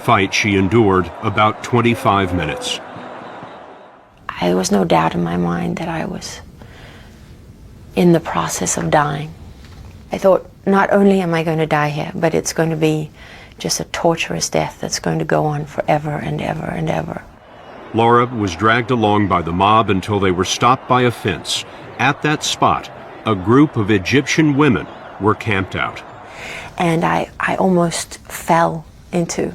fight she endured about 25 minutes. There was no doubt in my mind that I was in the process of dying. I thought, not only am I going to die here, but it's going to be just a torturous death that's going to go on forever and ever and ever. Laura was dragged along by the mob until they were stopped by a fence. At that spot, a group of Egyptian women were camped out. And I almost fell into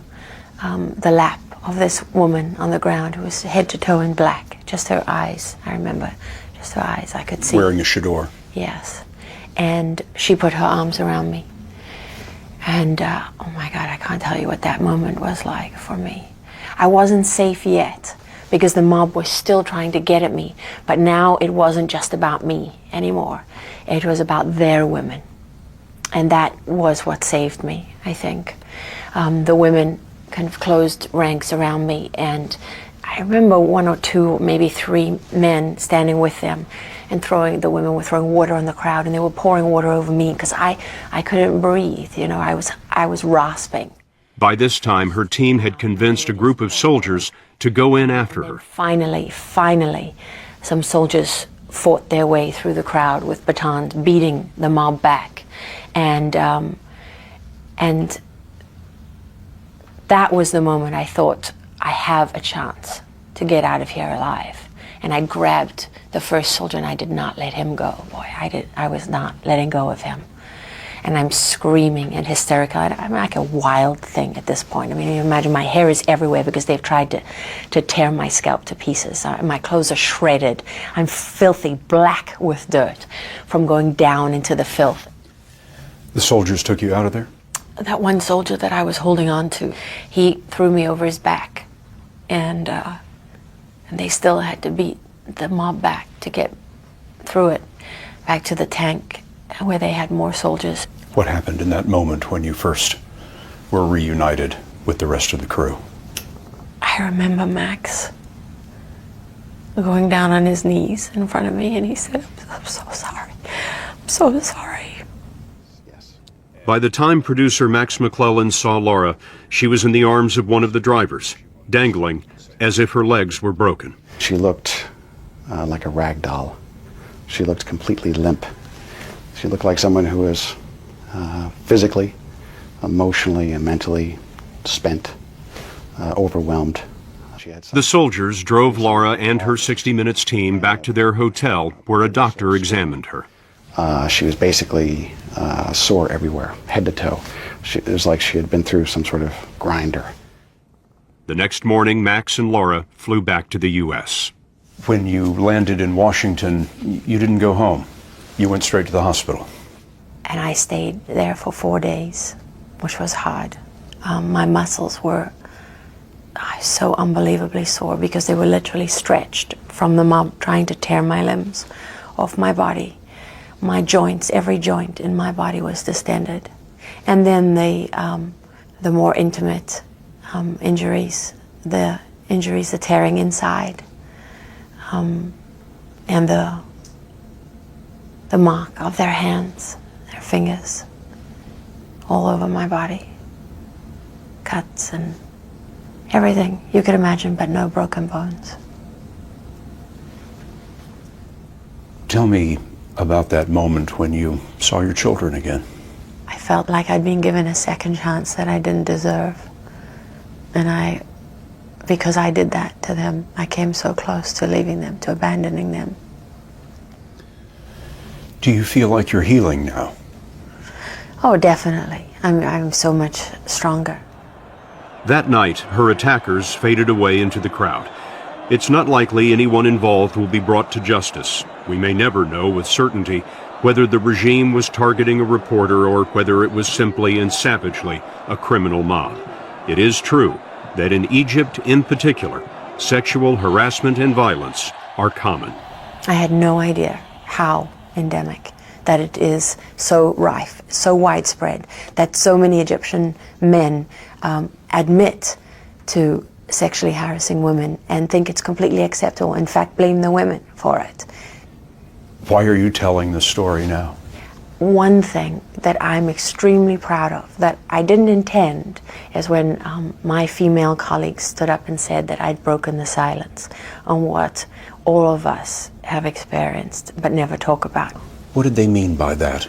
the lap of this woman on the ground who was head to toe in black. Just her eyes, I remember, just her eyes I could see. Wearing a chador. Yes. And she put her arms around me. And oh my God, I can't tell you what that moment was like for me. I wasn't safe yet because the mob was still trying to get at me. But now it wasn't just about me anymore. It was about their women. And that was what saved me, I think. The women kind of closed ranks around me, and I remember one or two, maybe three men standing with them, and the women were throwing water on the crowd, and they were pouring water over me because I couldn't breathe. You know, I was rasping. By this time, her team had convinced a group of soldiers to go in after her. Finally, some soldiers fought their way through the crowd with batons, beating the mob back, and that was the moment I thought, I have a chance to get out of here alive. And I grabbed the first soldier and I did not let him go. Boy, I was not letting go of him. And I'm screaming and hysterical. I'm like a wild thing at this point. I mean, you imagine my hair is everywhere because they've tried to tear my scalp to pieces. My clothes are shredded. I'm filthy, black with dirt from going down into the filth. The soldiers took you out of there? That one soldier that I was holding on to, he threw me over his back, and they still had to beat the mob back to get through it, back to the tank where they had more soldiers. What happened in that moment when you first were reunited with the rest of the crew? I remember Max going down on his knees in front of me, and he said, "I'm so sorry. I'm so sorry." By the time producer Max McClellan saw Laura, she was in the arms of one of the drivers, dangling as if her legs were broken. She looked like a rag doll. She looked completely limp. She looked like someone who was physically, emotionally, and mentally spent, overwhelmed. The soldiers drove Laura and her 60 Minutes team back to their hotel where a doctor examined her. She was basically sore everywhere, head to toe. It was like she had been through some sort of grinder. The next morning, Max and Laura flew back to the U.S. When you landed in Washington, you didn't go home. You went straight to the hospital. And I stayed there for 4 days, which was hard. My muscles were so unbelievably sore because they were literally stretched from the mob trying to tear my limbs off my body. My joints, every joint in my body was distended. And then the more intimate injuries, the tearing inside, and the mark of their hands, their fingers, all over my body. Cuts and everything you could imagine, but no broken bones. Tell me about that moment when you saw your children again. I felt like I'd been given a second chance that I didn't deserve. And because I did that to them, I came so close to leaving them, to abandoning them. Do you feel like you're healing now? Oh, definitely. I'm so much stronger. That night, her attackers faded away into the crowd. It's not likely anyone involved will be brought to justice. We may never know with certainty whether the regime was targeting a reporter or whether it was simply and savagely a criminal mob. It is true that in Egypt in particular, sexual harassment and violence are common. I had no idea how endemic, that it is so rife, so widespread, that so many Egyptian men admit to sexually harassing women and think it's completely acceptable, in fact blame the women for it. Why are you telling this story now? One thing that I'm extremely proud of, that I didn't intend, is when my female colleagues stood up and said that I'd broken the silence on what all of us have experienced but never talk about. What did they mean by that?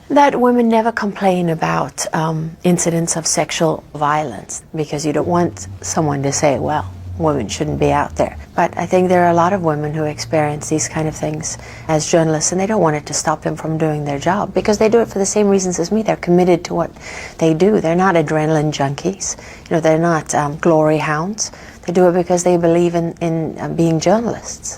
That women never complain about incidents of sexual violence because you don't want someone to say, well, women shouldn't be out there. But I think there are a lot of women who experience these kind of things as journalists, and they don't want it to stop them from doing their job because they do it for the same reasons as me. They're committed to what they do. They're not adrenaline junkies. You know, they're not glory hounds. They do it because they believe in being journalists.